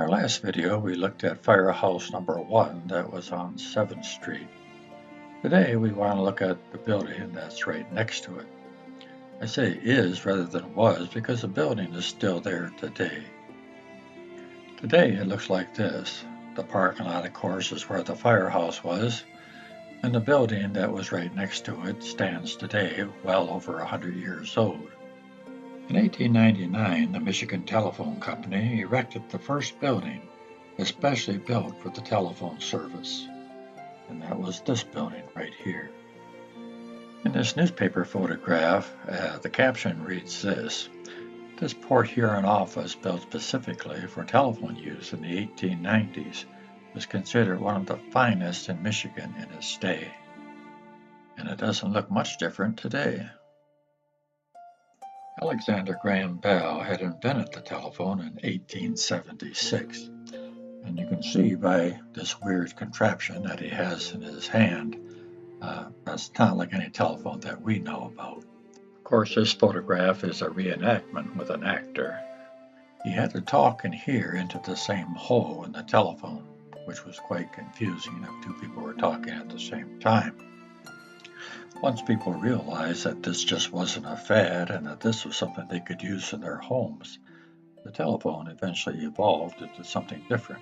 our last video, we looked at firehouse number 1 that was on 7th Street. Today, we want to look at the building that's right next to it. I say is rather than was because the building is still there today. Today, it looks like this. The parking lot, of course, is where the firehouse was, and the building that was right next to it stands today, well over 100 years old. In 1899, the Michigan Telephone Company erected the first building especially built for the telephone service, and that was this building right here. In this newspaper photograph, the caption reads this: "This Port Huron office, built specifically for telephone use in the 1890s, was considered one of the finest in Michigan in its day." And it doesn't look much different today. Alexander Graham Bell had invented the telephone in 1876, and you can see by this weird contraption that he has in his hand, that's not like any telephone that we know about. Of course, this photograph is a reenactment with an actor. He had to talk and hear into the same hole in the telephone, which was quite confusing if two people were talking at the same time. Once people realized that this just wasn't a fad and that this was something they could use in their homes, the telephone eventually evolved into something different.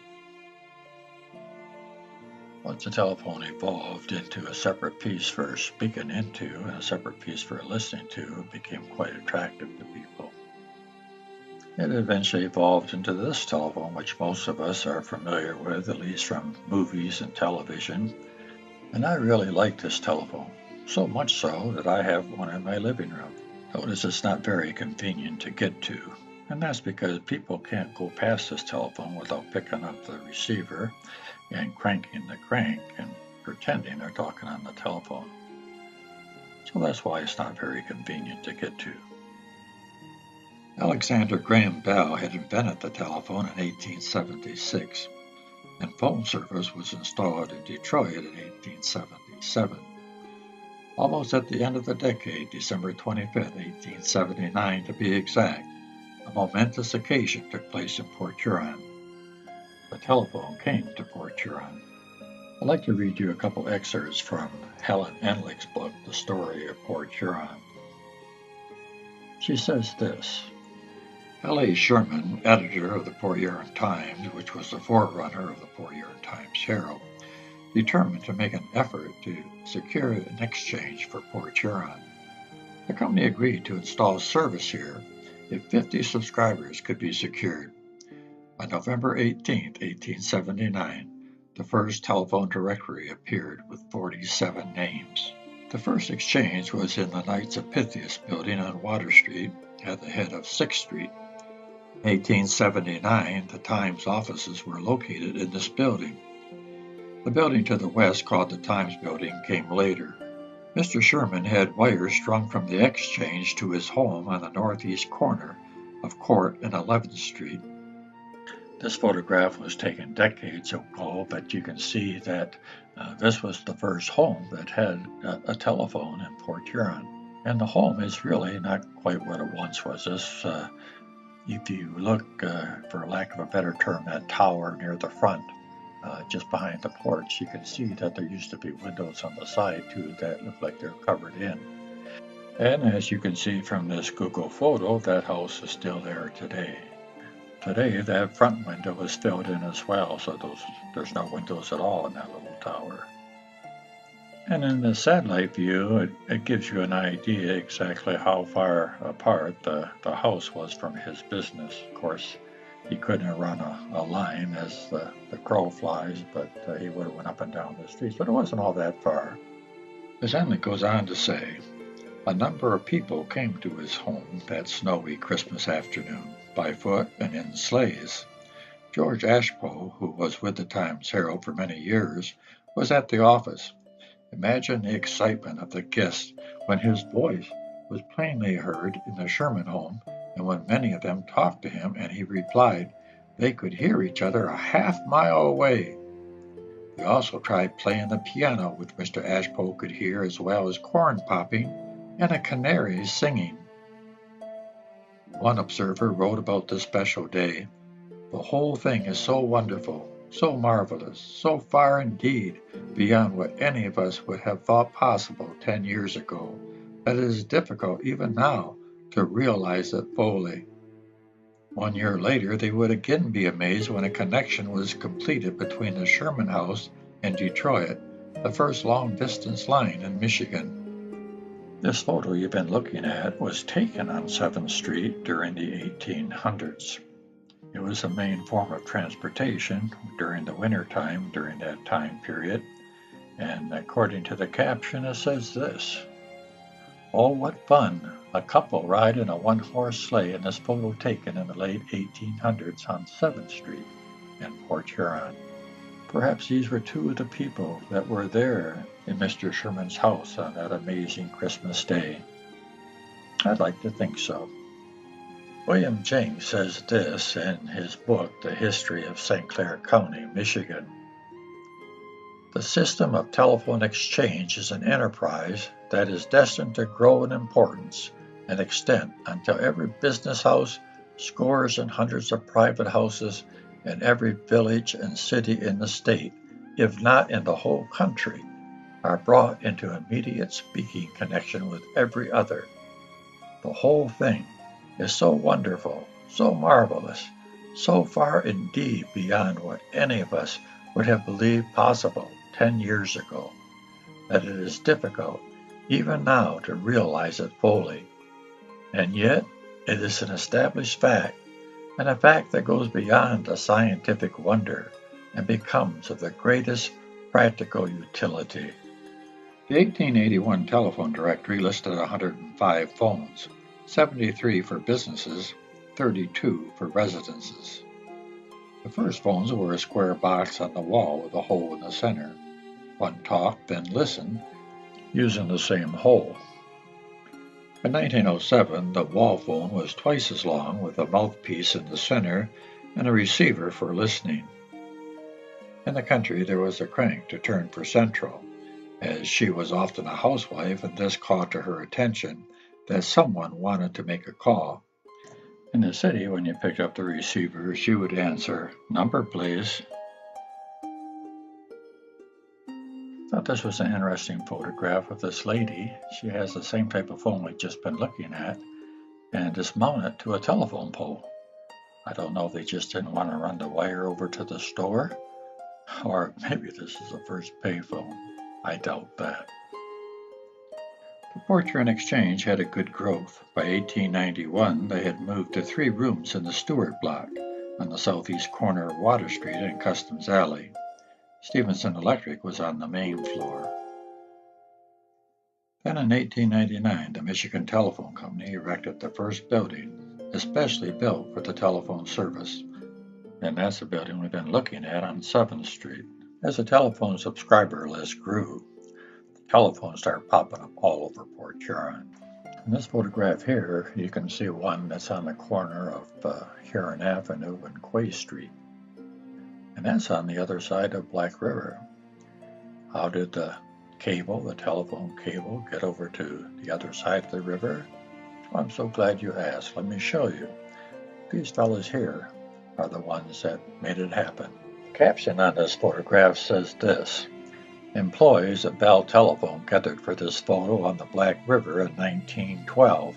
Once the telephone evolved into a separate piece for speaking into and a separate piece for listening to, it became quite attractive to people. It eventually evolved into this telephone, which most of us are familiar with, at least from movies and television. And I really like this telephone. So much so that I have one in my living room. Notice it's not very convenient to get to, and that's because people can't go past this telephone without picking up the receiver and cranking the crank and pretending they're talking on the telephone. So that's why it's not very convenient to get to. Alexander Graham Bell had invented the telephone in 1876, and phone service was installed in Detroit in 1877. Almost at the end of the decade, December 25th, 1879 to be exact, a momentous occasion took place in Port Huron. The telephone came to Port Huron. I'd like to read you a couple excerpts from Helen Enlick's book, The Story of Port Huron. She says this: L.A. Sherman, editor of the Port Huron Times, which was the forerunner of the Port Huron Times Herald, determined to make an effort to secure an exchange for Port Huron. The company agreed to install service here if 50 subscribers could be secured. On November 18, 1879, the first telephone directory appeared with 47 names. The first exchange was in the Knights of Pythias building on Water Street at the head of 6th Street. In 1879, the Times offices were located in this building. The building to the west, called the Times Building, came later. Mr. Sherman had wires strung from the exchange to his home on the northeast corner of Court and 11th Street. This photograph was taken decades ago, but you can see that this was the first home that had a telephone in Port Huron. And the home is really not quite what it once was. If you look, for lack of a better term, that tower near the front, just behind the porch, you can see that there used to be windows on the side too that look like they're covered in. And as you can see from this Google photo, that house is still there today. Today, that front window is filled in as well, so there's no windows at all in that little tower. And in the satellite view, it gives you an idea exactly how far apart the house was from his business. Of course, he couldn't run a line as the crow flies, but he would have went up and down the streets, but it wasn't all that far. As Enlick goes on to say, a number of people came to his home that snowy Christmas afternoon, by foot and in sleighs. George Ashpo, who was with the Times Herald for many years, was at the office. Imagine the excitement of the guests when his voice was plainly heard in the Sherman home, and when many of them talked to him and he replied, they could hear each other a half-mile away. They also tried playing the piano, which Mr. Ashpo could hear, as well as corn popping and a canary singing. One observer wrote about this special day, The whole thing is so wonderful, so marvelous, so far indeed beyond what any of us would have thought possible 10 years ago, that it is difficult even now to realize it fully. 1 year later, they would again be amazed when a connection was completed between the Sherman House and Detroit, the first long-distance line in Michigan. This photo you've been looking at was taken on 7th Street during the 1800s. It was the main form of transportation during the winter time during that time period, and according to the caption, it says this: "Oh, what fun! A couple ride in a one-horse sleigh in this photo taken in the late 1800s on 7th Street in Port Huron." Perhaps these were two of the people that were there in Mr. Sherman's house on that amazing Christmas day. I'd like to think so. William James says this in his book, The History of St. Clair County, Michigan. "The system of telephone exchange is an enterprise that is destined to grow in importance and extent until every business house, scores and hundreds of private houses, and every village and city in the state, if not in the whole country, are brought into immediate speaking connection with every other. The whole thing is so wonderful, so marvelous, so far indeed beyond what any of us would have believed possible 10 years ago, that it is difficult even now to realize it fully. And yet, it is an established fact, and a fact that goes beyond a scientific wonder and becomes of the greatest practical utility." The 1881 telephone directory listed 105 phones, 73 for businesses, 32 for residences. The first phones were a square box on the wall with a hole in the center. One talked, then listened, using the same hole. In 1907, the wall phone was twice as long, with a mouthpiece in the center and a receiver for listening. In the country, there was a crank to turn for Central, as she was often a housewife, and this called to her attention that someone wanted to make a call. In the city, when you picked up the receiver, she would answer, "Number, please." I thought this was an interesting photograph of this lady. She has the same type of phone we've just been looking at, and is mounted to a telephone pole. I don't know if they just didn't want to run the wire over to the store, or maybe this is the first payphone. I doubt that. The Port Huron Exchange had a good growth. By 1891, they had moved to 3 rooms in the Stewart block on the southeast corner of Water Street and Customs Alley. Stevenson Electric was on the main floor. Then in 1899, the Michigan Telephone Company erected the first building, especially built for the telephone service. And that's the building we've been looking at on 7th Street. As the telephone subscriber list grew, telephones started popping up all over Port Huron. In this photograph here, you can see one that's on the corner of Huron Avenue and Quay Street. And that's on the other side of Black River. How did the telephone cable, get over to the other side of the river? Well, I'm so glad you asked. Let me show you. These fellas here are the ones that made it happen. The caption on this photograph says this: "Employees at Bell Telephone gathered for this photo on the Black River in 1912.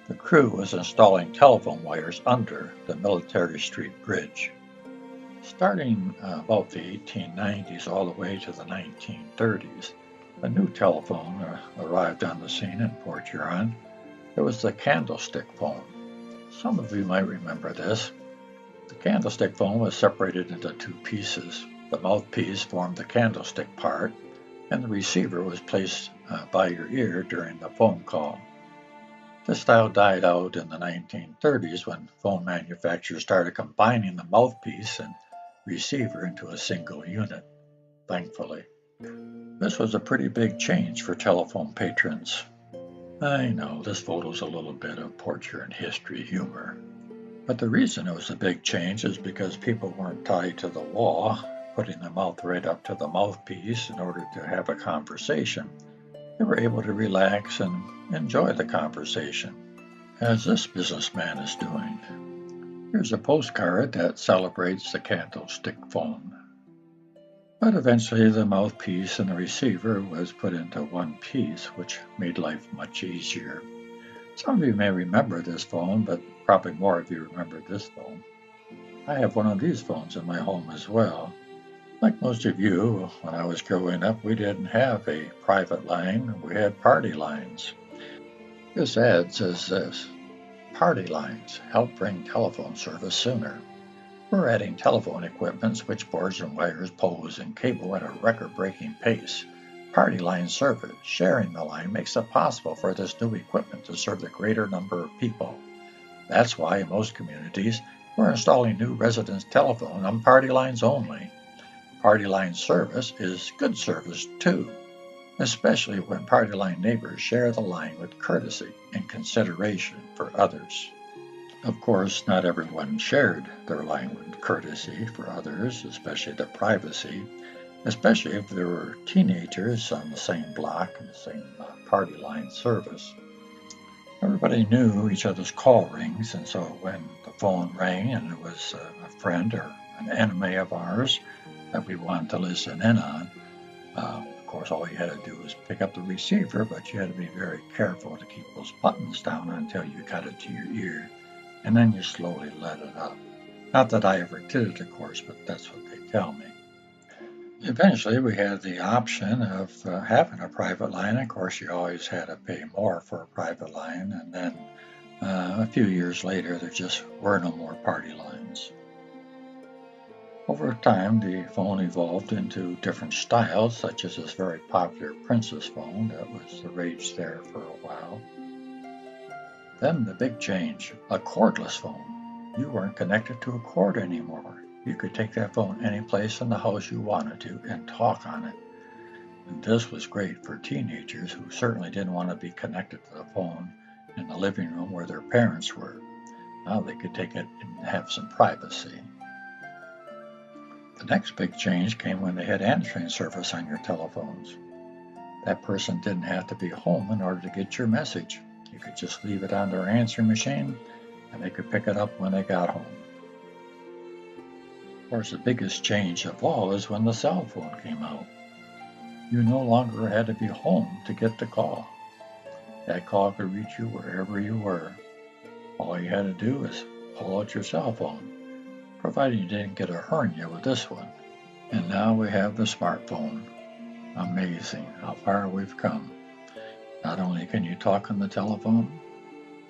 The crew was installing telephone wires under the Military Street Bridge." Starting about the 1890s all the way to the 1930s, a new telephone arrived on the scene in Port Huron. It was the candlestick phone. Some of you might remember this. The candlestick phone was separated into 2 pieces. The mouthpiece formed the candlestick part, and the receiver was placed by your ear during the phone call. This style died out in the 1930s when phone manufacturers started combining the mouthpiece and receiver into a single unit, thankfully. This was a pretty big change for telephone patrons. I know this photo's a little bit of Port Huron history humor, but the reason it was a big change is because people weren't tied to the wall, putting their mouth right up to the mouthpiece in order to have a conversation. They were able to relax and enjoy the conversation, as this businessman is doing. Here's a postcard that celebrates the candlestick phone. But eventually the mouthpiece and the receiver was put into one piece, which made life much easier. Some of you may remember this phone, but probably more of you remember this phone. I have one of these phones in my home as well. Like most of you, when I was growing up, we didn't have a private line, we had party lines. This ad says this: party lines help bring telephone service sooner. We're adding telephone equipment, switchboards and wires, poles and cable at a record-breaking pace. Party line service, sharing the line, makes it possible for this new equipment to serve the greater number of people. That's why in most communities, we're installing new residence telephone on party lines only. Party line service is good service too, especially when party line neighbors share the line with courtesy and consideration for others. Of course, not everyone shared their line with courtesy for others, especially the privacy, especially if there were teenagers on the same block and the same party line service. Everybody knew each other's call rings, and so when the phone rang and it was a friend or an enemy of ours that we wanted to listen in on, of course, all you had to do was pick up the receiver, but you had to be very careful to keep those buttons down until you got it to your ear, and then you slowly let it up. Not that I ever did it, of course, but that's what they tell me. Eventually, we had the option of having a private line. Of course, you always had to pay more for a private line, and then a few years later, there just were no more party lines. Over time, the phone evolved into different styles, such as this very popular Princess phone that was the rage there for a while. Then the big change, a cordless phone. You weren't connected to a cord anymore. You could take that phone any place in the house you wanted to and talk on it. And this was great for teenagers who certainly didn't want to be connected to the phone in the living room where their parents were. Now they could take it and have some privacy. The next big change came when they had answering service on your telephones. That person didn't have to be home in order to get your message. You could just leave it on their answering machine and they could pick it up when they got home. Of course, the biggest change of all is when the cell phone came out. You no longer had to be home to get the call. That call could reach you wherever you were. All you had to do was pull out your cell phone, provided you didn't get a hernia with this one. And now we have the smartphone. Amazing how far we've come. Not only can you talk on the telephone,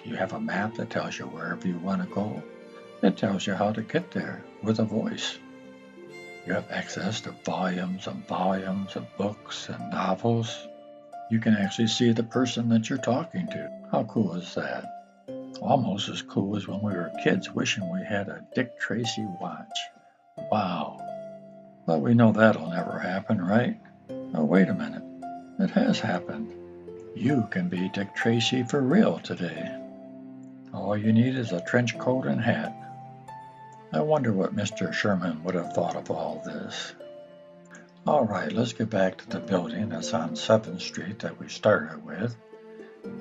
you have a map that tells you wherever you want to go. It tells you how to get there with a voice. You have access to volumes and volumes of books and novels. You can actually see the person that you're talking to. How cool is that? Almost as cool as when we were kids wishing we had a Dick Tracy watch. Wow. But we know that'll never happen, right? Oh, wait a minute. It has happened. You can be Dick Tracy for real today. All you need is a trench coat and hat. I wonder what Mr. Sherman would have thought of all this. All right, let's get back to the building that's on 7th Street that we started with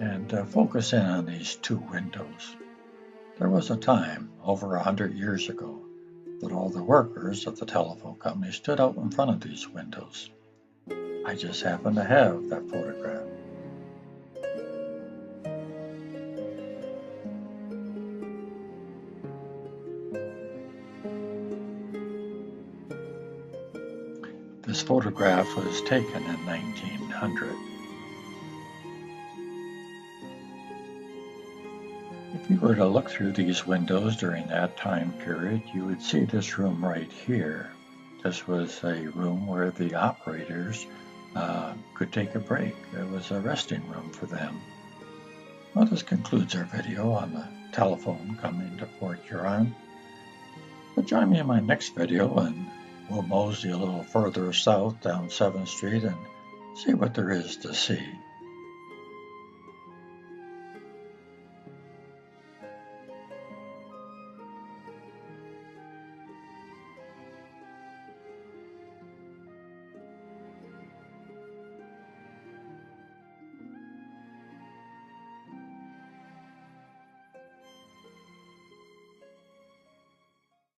and focus in on these two windows. There was a time, over 100 years ago, that all the workers of the telephone company stood out in front of these windows. I just happen to have that photograph. This photograph was taken in 1900. If you were to look through these windows during that time period, you would see this room right here. This was a room where the operators could take a break. It was a resting room for them. Well, this concludes our video on the telephone coming to Port Huron. But join me in my next video and we'll mosey a little further south down 7th Street and see what there is to see.